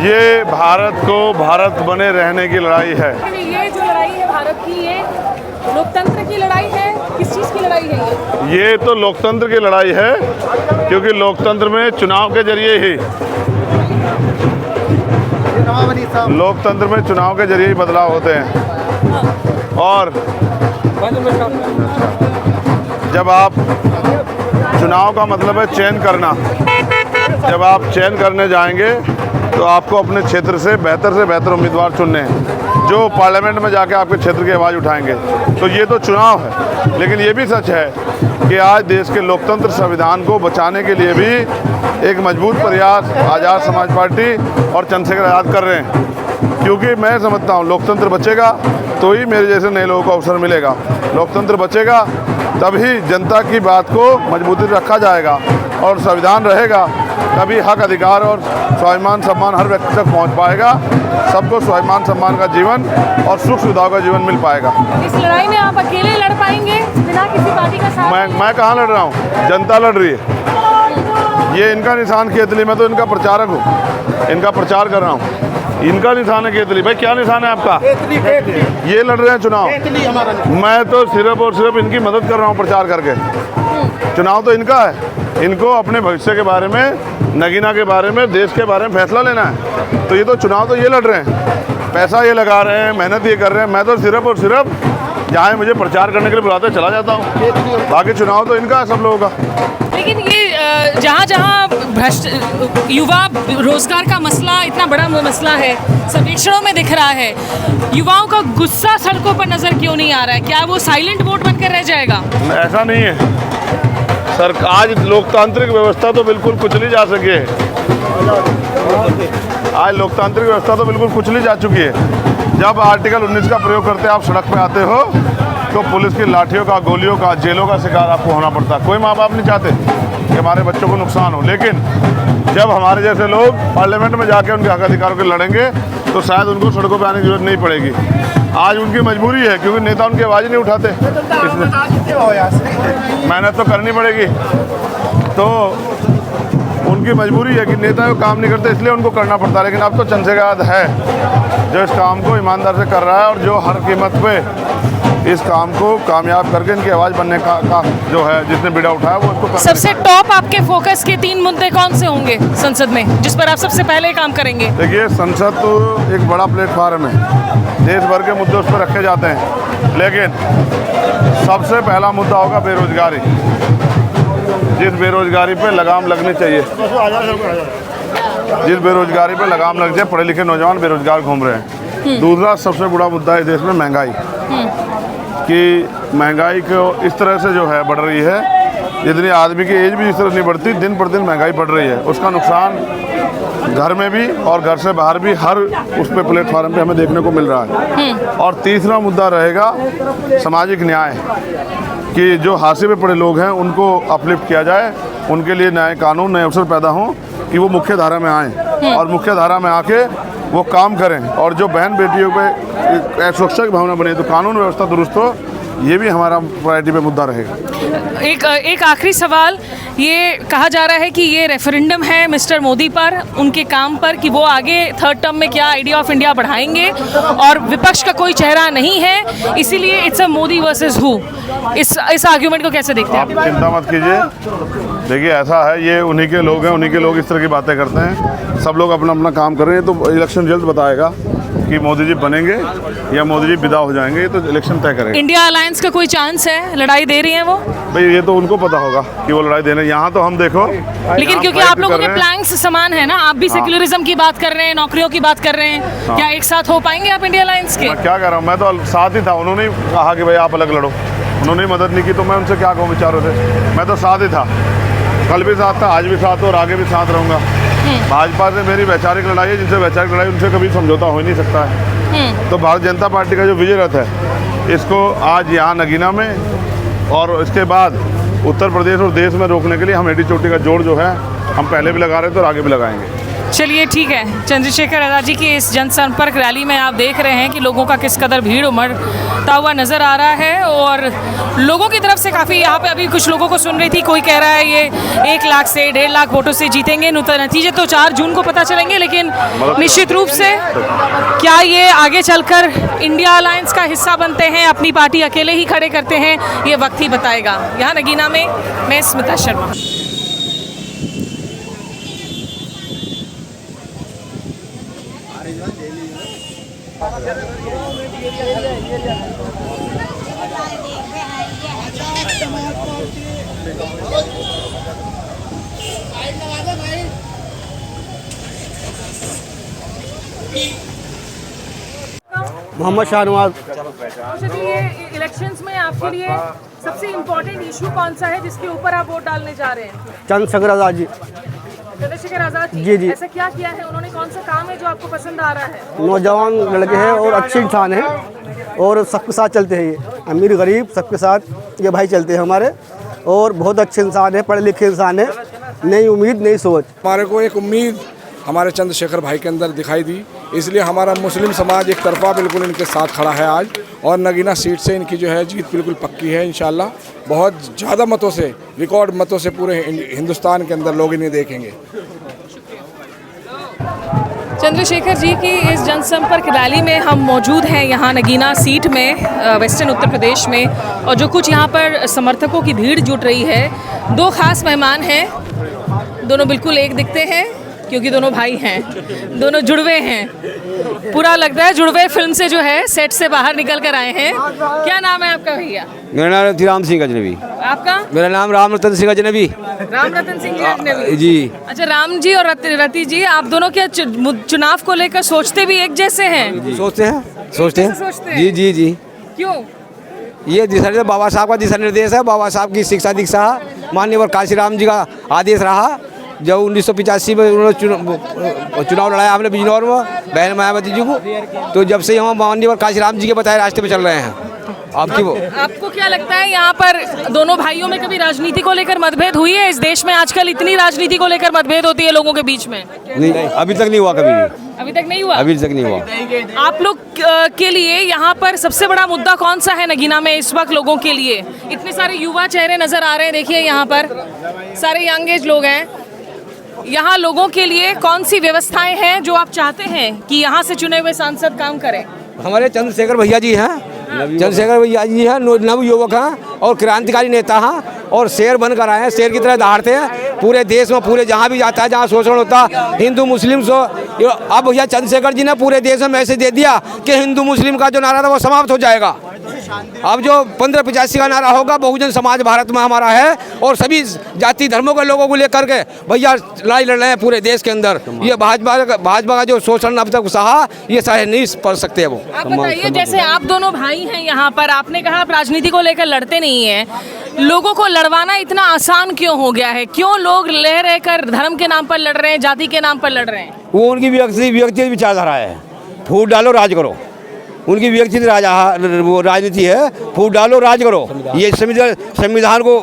ये भारत को भारत बने रहने की लड़ाई है। ये जो लड़ाई है भारत की, ये लोकतंत्र की लड़ाई है। किस चीज़ की लड़ाई है ये तो लोकतंत्र की लड़ाई है, क्योंकि लोकतंत्र में चुनाव के जरिए ही बदलाव होते हैं। और जब आप चुनाव का मतलब है चयन करना, जब आप चयन करने जाएंगे तो आपको अपने क्षेत्र से बेहतर उम्मीदवार चुनने हैं जो पार्लियामेंट में जाके आपके क्षेत्र की आवाज़ उठाएंगे। तो ये तो चुनाव है, लेकिन ये भी सच है कि आज देश के लोकतंत्र संविधान को बचाने के लिए भी एक मजबूत प्रयास आज़ाद समाज पार्टी और चंद्रशेखर आज़ाद कर रहे हैं। क्योंकि मैं समझता हूँ लोकतंत्र बचेगा तो ही मेरे जैसे नए लोगों को अवसर मिलेगा। लोकतंत्र बचेगा तभी जनता की बात को मजबूती से रखा जाएगा, और संविधान रहेगा तभी हक अधिकार और स्वाभिमान सम्मान हर व्यक्ति तक पहुंच पाएगा। सबको स्वाभिमान सम्मान का जीवन और सुख सुविधाओं का जीवन मिल पाएगा। इस लड़ाई में आप अकेले लड़ पाएंगे बिना किसी पार्टी का साथ? मैं कहाँ लड़ रहा हूँ, जनता लड़ रही है। ये इनका निशान केतली, मैं तो इनका प्रचारक हूँ, इनका प्रचार कर रहा हूँ। इनका निशान है केतली। भाई क्या निशान है आपका? ये लड़ रहे हैं चुनाव, मैं तो सिर्फ और सिर्फ इनकी मदद कर रहा हूँ प्रचार करके। चुनाव तो इनका है, इनको अपने भविष्य के बारे में, नगीना के बारे में, देश के बारे में फैसला लेना है। तो ये तो चुनाव तो ये लड़ रहे हैं, पैसा ये लगा रहे हैं, मेहनत ये कर रहे हैं। मैं तो सिर्फ और सिर्फ जहाँ मुझे प्रचार करने के लिए बुलाते चला जाता हूँ। बाकी चुनाव तो इनका है सब लोगों का। लेकिन ये जहाँ जहाँ भ्रष्ट युवा रोजगार का मसला इतना बड़ा मसला है, सर्वेक्षणों में दिख रहा है, युवाओं का गुस्सा सड़कों पर नजर क्यों नहीं आ रहा है? क्या वो साइलेंट वोट बनकर रह जाएगा? ऐसा नहीं है सर, आज लोकतांत्रिक व्यवस्था तो बिल्कुल कुचली जा सकी है। आज लोकतांत्रिक व्यवस्था तो बिल्कुल कुचली जा चुकी है। जब आर्टिकल 19 का प्रयोग करते आप सड़क पे आते हो तो पुलिस की लाठियों का, गोलियों का, जेलों का शिकार आपको होना पड़ता। कोई माँ बाप नहीं चाहते कि हमारे बच्चों को नुकसान हो, लेकिन जब हमारे जैसे लोग पार्लियामेंट में जाके उनके हक अधिकारों के लड़ेंगे तो शायद उनको सड़कों पर आने की जरूरत नहीं पड़ेगी। आज उनकी मजबूरी है क्योंकि नेता उनकी आवाज़ नहीं उठाते, मेहनत तो करनी पड़ेगी। तो उनकी मजबूरी है कि नेता वो काम नहीं करते, इसलिए उनको करना पड़ता है। लेकिन अब तो चंद्रशेखर है जो इस काम को ईमानदार से कर रहा है और जो हर कीमत पे इस काम को कामयाब करके इनकी आवाज़ बनने का जो है जिसने बीड़ा उठाया वो उसको। सबसे टॉप आपके फोकस के 3 मुद्दे कौन से होंगे संसद में जिस पर आप सबसे पहले काम करेंगे? देखिए, संसद तो एक बड़ा प्लेटफार्म है, देश भर के मुद्दे उस पर रखे जाते हैं, लेकिन सबसे पहला मुद्दा होगा बेरोजगारी। जिस बेरोजगारी पे लगाम लगनी चाहिए, जिस बेरोजगारी पे लगाम लग जाए, पढ़े लिखे नौजवान बेरोजगार घूम रहे हैं। दूसरा सबसे बड़ा मुद्दा है देश में महंगाई, कि महंगाई को इस तरह से जो है बढ़ रही है, जितनी आदमी की एज भी इस तरह नहीं बढ़ती, दिन पर दिन महंगाई बढ़ रही है। उसका नुकसान घर में भी और घर से बाहर भी हर उस पे प्लेटफार्म पे हमें देखने को मिल रहा है। और तीसरा मुद्दा रहेगा सामाजिक न्याय, कि जो हाशिए पे पड़े लोग हैं उनको अपलिफ्ट किया जाए, उनके लिए नए कानून, नए अवसर पैदा हों कि वो मुख्य धारा में आएँ और मुख्य धारा में आके वो काम करें। और जो बहन बेटियों पे सुरक्षा की भावना बने, तो कानून व्यवस्था दुरुस्त हो ये भी हमारा प्रायोरिटी पे मुद्दा रहेगा। एक आखिरी सवाल, ये कहा जा रहा है कि ये रेफरेंडम है मिस्टर मोदी पर, उनके काम पर, कि वो आगे थर्ड टर्म में क्या आइडिया ऑफ इंडिया बढ़ाएंगे और विपक्ष का कोई चेहरा नहीं है, इसीलिए it's a Modi versus who. इस आर्ग्यूमेंट को कैसे देखते हैं आप चिंता मत कीजिए, देखिए ऐसा है, ये उन्हीं के लोग हैं, उन्हीं के लोग इस तरह की बातें करते हैं। सब लोग अपना अपना काम कर रहे हैं, तो इलेक्शन जल्द बताएगा कि मोदी जी बनेंगे या मोदी जी विदा हो जाएंगे, तो इलेक्शन तय करेंगे। इंडिया अलायंस का कोई चांस है, लड़ाई दे रही हैं वो? भाई ये तो उनको पता होगा कि वो लड़ाई देने, यहाँ तो हम देखो, लेकिन क्योंकि आप लोगों के प्लैंक्स समान है ना, आप भी सेक्युलरिज्म की बात कर रहे हैं, नौकरियों की बात कर रहे हैं, क्या एक साथ हो पाएंगे आप इंडिया अलायंस के? मैं क्या कह रहा हूँ, मैं तो साथ ही था, उन्होंने कहा कि भाई आप अलग लड़ो, उन्होंने मदद नहीं की, तो मैं उनसे क्या कहूँ विचारों से, मैं तो साथ ही था, कल भी साथ था, आज भी साथ और आगे भी साथ रहूँगा। भाजपा से मेरी वैचारिक लड़ाई है, जिनसे वैचारिक लड़ाई उनसे कभी समझौता हो ही नहीं सकता है। तो भारतीय जनता पार्टी का जो विजय रथ है, इसको आज यहाँ नगीना में और इसके बाद उत्तर प्रदेश और देश में रोकने के लिए हम एडी चोटी का जोड़ जो है हम पहले भी लगा रहे थे और आगे भी लगाएंगे। चलिए ठीक है, चंद्रशेखर आज़ाद जी की इस जनसंपर्क रैली में आप देख रहे हैं कि लोगों का किस कदर भीड़ उमड़ता हुआ नज़र आ रहा है, और लोगों की तरफ से काफ़ी, यहाँ पे अभी कुछ लोगों को सुन रही थी, कोई कह रहा है ये 1 लाख से 1.5 लाख वोटों से जीतेंगे, नतीजे तो 4 जून को पता चलेंगे, लेकिन निश्चित रूप से क्या ये आगे चलकर इंडिया अलायंस का हिस्सा बनते हैं, अपनी पार्टी अकेले ही खड़े करते हैं, ये वक्त ही बताएगा। यहाँ नगीना में मैं स्मिता शर्मा। मोहम्मद शाहनवाज। चलिए, इलेक्शंस में आपके लिए सबसे इम्पोर्टेंट इशू कौन सा है जिसके ऊपर आप वोट डालने जा रहे हैं? चंद्रशेखर आज़ाद जी। चंद्रशेखर आज़ाद जी। ऐसा क्या किया है उन्होंने, कौन सा काम है जो आपको पसंद आ रहा है? नौजवान लड़के हैं और अच्छे इंसान हैं और सबके साथ चलते हैं, ये अमीर गरीब सबके साथ ये भाई चलते हैं हमारे, और बहुत अच्छे इंसान है, पढ़े लिखे इंसान है, नई उम्मीद नई सोच। हमारे को एक उम्मीद हमारे चंद्रशेखर भाई के अंदर दिखाई दी, इसलिए हमारा मुस्लिम समाज एक तरफा बिल्कुल इनके साथ खड़ा है आज, और नगीना सीट से इनकी जो है जीत बिल्कुल पक्की है इंशाल्लाह। बहुत ज़्यादा मतों से, रिकॉर्ड मतों से पूरे हिंदुस्तान के अंदर लोग इन्हें देखेंगे। चंद्रशेखर जी की इस जनसंपर्क रैली में हम मौजूद हैं यहाँ नगीना सीट में, वेस्टर्न उत्तर प्रदेश में, और जो कुछ यहाँ पर समर्थकों की भीड़ जुट रही है, 2 खास मेहमान हैं, दोनों बिल्कुल एक दिखते हैं क्योंकि दोनों भाई हैं, दोनों जुड़वे हैं, पूरा लगता है जुड़वे फिल्म से जो है सेट से बाहर निकल कर आए हैं। क्या नाम है आपका भैया? मेरा नाम राम सिंह अजनबी। आपका? मेरा नाम राम रतन सिंह अजनबी। राम रतन सिंह जी अजनबी जी। अच्छा, राम जी और रति जी, आप दोनों क्या चुनाव को लेकर सोचते भी एक जैसे हैं? सोचते हैं सोचते हैं? जी जी जी। क्यों? ये दिशा बाबा साहब का दिशा निर्देश है, बाबा साहब की शिक्षा दीक्षा, माननीय काशीराम जी का आदेश रहा। जब 1985 में उन्होंने चुनाव लड़ाया हमने बिजनौर में बहन मायावती जी को, तो जब से हम माननीय काशीराम जी के बताए रास्ते पे चल रहे हैं। आपको क्या लगता है यहाँ पर दोनों भाइयों में कभी राजनीति को लेकर मतभेद हुई है? इस देश में आजकल इतनी राजनीति को लेकर मतभेद होती है लोगों के बीच में। नहीं, अभी तक नहीं हुआ, कभी नहीं, अभी तक नहीं हुआ। अभी तक नहीं हुआ। आप लोग के लिए यहाँ पर सबसे बड़ा मुद्दा कौन सा है नगीना में इस वक्त लोगों के लिए? इतने सारे युवा चेहरे नजर आ रहे हैं, देखिए यहाँ पर सारे यंग एज लोग हैं। यहाँ लोगों के लिए कौन सी व्यवस्थाएं हैं जो आप चाहते हैं कि यहाँ से चुने हुए सांसद काम करें? हमारे चंद्रशेखर भैया जी हैं, चंद्रशेखर भैया जी हैं, नव युवक हैं और क्रांतिकारी नेता हैं, और शेर बनकर आए हैं, शेर की तरह दहाड़ते हैं पूरे देश में, पूरे जहाँ भी जाता है, जहाँ शोषण होता हिंदू मुस्लिम सो। अब भैया चंद्रशेखर जी ने पूरे देश में मैसेज दे दिया कि हिंदू मुस्लिम का जो नारा था वो समाप्त हो जाएगा। अब जो 1585 का नारा होगा, बहुजन समाज भारत में हमारा है, और सभी जाति धर्मों के लोगों को लेकर के भैया लड़ाई लड़ रहे हैं पूरे देश के अंदर। ये भाजपा का जो शोषण अब तक सहा, ये सह नहीं पढ़ सकते वो। आप बताइए, जैसे आप दोनों भाई हैं यहाँ पर, आपने कहा आप राजनीति को लेकर लड़ते नहीं हैं, लोगों को लड़वाना इतना आसान क्यों हो गया है? क्यों लोग रह रहकर धर्म के नाम पर लड़ रहे हैं, जाति के नाम पर लड़ रहे हैं? वो उनकी व्यक्तिगत विचारधारा है, फूट डालो राज करो, उनकी व्यक्तिगत वो राजनीति है, फूट डालो राज करो। ये संविधान को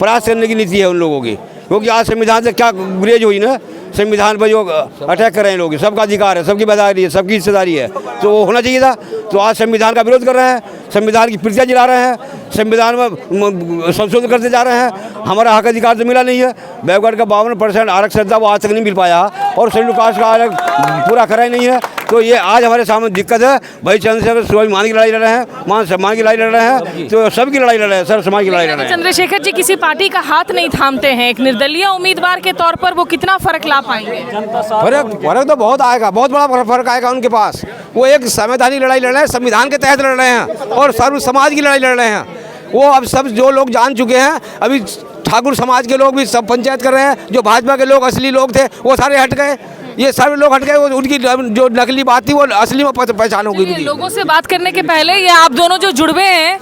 परास्त करने की नीति है उन लोगों की, क्योंकि आज संविधान से क्या गुरेज हुई ना, संविधान पर जो अटैक कर रहे हैं लोग, सबका अधिकार है, सबकी बदारी है, सबकी हिस्सेदारी है, तो वो होना चाहिए था। तो आज संविधान का विरोध कर रहे हैं, संविधान की प्रतिज्ञा दिला रहे हैं, संविधान में संशोधन करते जा रहे हैं। हमारा हक अधिकार तो मिला नहीं है। बैकवर्ड का 52% आरक्षण था, वो आज तक नहीं मिल पाया और शेड्यूल कास्ट का आरक्षण पूरा करा ही नहीं है। तो ये आज हमारे सामने दिक्कत है। भाई चंद्रशेखर स्वाभिमान की लड़ाई लड़ रहे हैं, मान सम्मान की लड़ाई लड़ रहे हैं, तो सबकी लड़ाई लड़ रहे हैं, सर समाज की लड़ाई लड़ रहे हैं। चंद्रशेखर जी किसी पार्टी का हाथ नहीं थामते हैं, एक निर्दलीय उम्मीदवार के तौर पर वो कितना फर्क ला पाएंगे? फर्क तो बहुत आएगा, बहुत बड़ा फर्क आएगा उनके पास। वो एक संवैधानिक लड़ाई लड़ रहे हैं, संविधान के तहत लड़ रहे हैं और सर्व समाज की लड़ाई लड़ रहे हैं। वो अब सब जो लोग जान चुके हैं, अभी ठाकुर समाज के लोग भी सब पंचायत कर रहे हैं। जो भाजपा के लोग असली लोग थे वो सारे हट गए, ये सारे लोग हट गए। वो उनकी जो नकली बात थी वो असली में पहचान होगी। लोगों से बात करने के पहले ये आप दोनों जो जुड़वे हैं,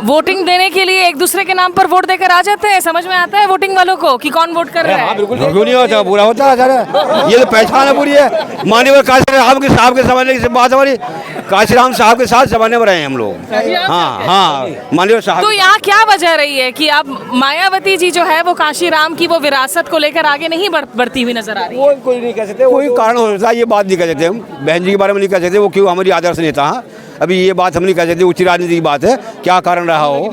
वोटिंग देने के लिए एक दूसरे के नाम पर वोट देकर आ जाते हैं। समझ में आता है वोटिंग वालों को कि कौन वोट कर रहा है? क्यों नहीं होता, पूरा होता है सर। ये तो पहचान है पूरी है। माननीय काशीराम के साहब के जमाने की बात हमारी, काशीराम साहब के साथ जमाने में रहे हैं हम लोग। हाँ, माननीय साहब। तो यहाँ क्या वजह रही है कि अब मायावती जी जो है वो काशीराम की वो विरासत को लेकर आगे नहीं बढ़ती हुई नजर आ रही है? कोई नहीं कह सकते, कोई कारण हो सकता है, ये बात नहीं कह सकते हम। बहन जी के बारे में नहीं कह सकते, वो क्यों हमारी आदर्श नेता है। अभी ये बात हम नहीं कह सकते, उच्च राजनीति की बात है, क्या कारण रहा हो।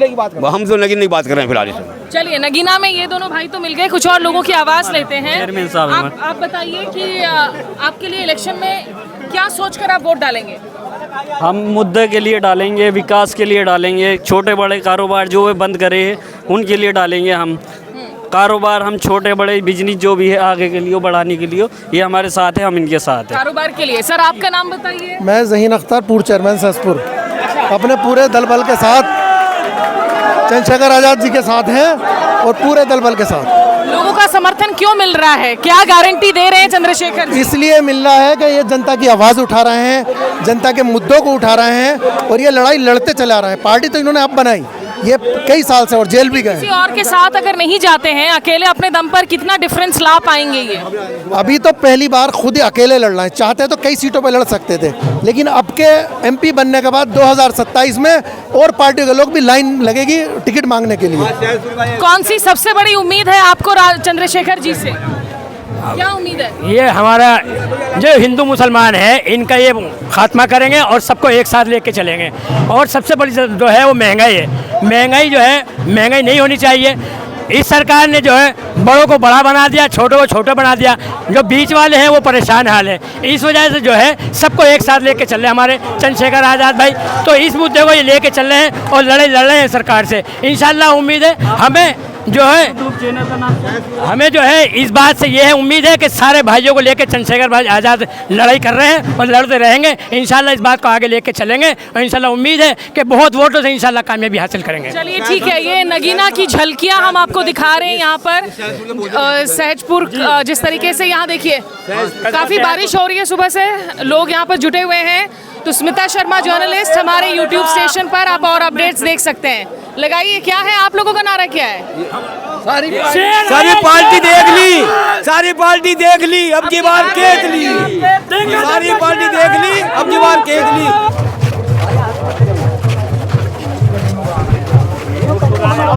हम तो नगीना की बात कर रहे हैं फिलहाल। चलिए, नगीना में ये दोनों भाई तो मिल गए, कुछ और लोगों की आवाज लेते हैं। आप बताइए कि आपके लिए इलेक्शन में क्या सोचकर आप वोट डालेंगे? हम मुद्दे के लिए डालेंगे, विकास के लिए डालेंगे, छोटे बड़े कारोबार जो वे बंद करे उनके लिए डालेंगे। हम कारोबार, हम छोटे बड़े बिजनेस जो भी है आगे के लिए बढ़ाने के लिए, ये हमारे साथ है, हम इनके साथ हैं। कारोबार के लिए। सर आपका नाम बताइए। मैं ज़हीन अख्तर, पूर्व चेयरमैन सहसपुर, अपने पूरे दल बल के साथ चंद्रशेखर आज़ाद जी के साथ हैं और पूरे दल बल के साथ। लोगों का समर्थन क्यों मिल रहा है? क्या गारंटी दे रहे हैं चंद्रशेखर जी? इसलिए मिल रहा है कि ये जनता की आवाज़ उठा रहे हैं, जनता के मुद्दों को उठा रहे हैं और ये लड़ाई लड़ते चला रहे हैं। पार्टी तो इन्होंने अब बनाई, ये कई साल से, और जेल भी गए। किसी और के साथ अगर नहीं जाते हैं, अकेले अपने दम पर कितना डिफरेंस ला पाएंगे ये? अभी तो पहली बार खुद ही अकेले लड़ रहे हैं। चाहते तो कई सीटों पर लड़ सकते थे, लेकिन अब के एमपी बनने के बाद 2027 में और पार्टी के लोग भी लाइन लगेगी टिकट मांगने के लिए। कौन सी सबसे बड़ी उम्मीद है आपको चंद्रशेखर जी से? क्या उम्मीद है? ये हमारा जो हिंदू मुसलमान है इनका ये खात्मा करेंगे और सबको एक साथ लेके चलेंगे। और सबसे बड़ी जो है वो महंगाई है। महंगाई जो है, महंगाई नहीं होनी चाहिए। इस सरकार ने जो है बड़ों को बड़ा बना दिया, छोटों को छोटा बना दिया। जो बीच वाले हैं वो परेशान हाल है। इस वजह से जो है सबको एक साथ लेके चल रहे हैं हमारे चंद्रशेखर आज़ाद भाई। तो इस मुद्दे को ये लेके चल रहे हैं और लड़ाई लड़ रहे हैं सरकार से। इंशाल्लाह उम्मीद है हमें जो है, हमें जो है इस बात से ये है उम्मीद है कि सारे भाइयों को लेकर चंद्रशेखर भाई आज़ाद लड़ाई कर रहे हैं और लड़ते रहेंगे। इंशाल्लाह इस बात को आगे लेके चलेंगे और इंशाल्लाह उम्मीद है कि बहुत वोटों से इंशाल्लाह कामयाबी हासिल करेंगे। चलिए ठीक है, ये नगीना की झलकियां हम आपको दिखा रहे हैं यहाँ पर सहजपुर। जिस तरीके से यहाँ देखिए काफ़ी बारिश हो रही है, सुबह से लोग यहाँ पर जुटे हुए हैं। तो स्मिता शर्मा जर्नलिस्ट हमारे YouTube स्टेशन पर आप और अपडेट्स देख सकते हैं। लगाइए, क्या है आप लोगों का नारा क्या है? सारी पार्टी देख ली, सारी पार्टी देख ली, अब की बार केत ली, सारी पार्टी देख ली, अब की बार केत ली।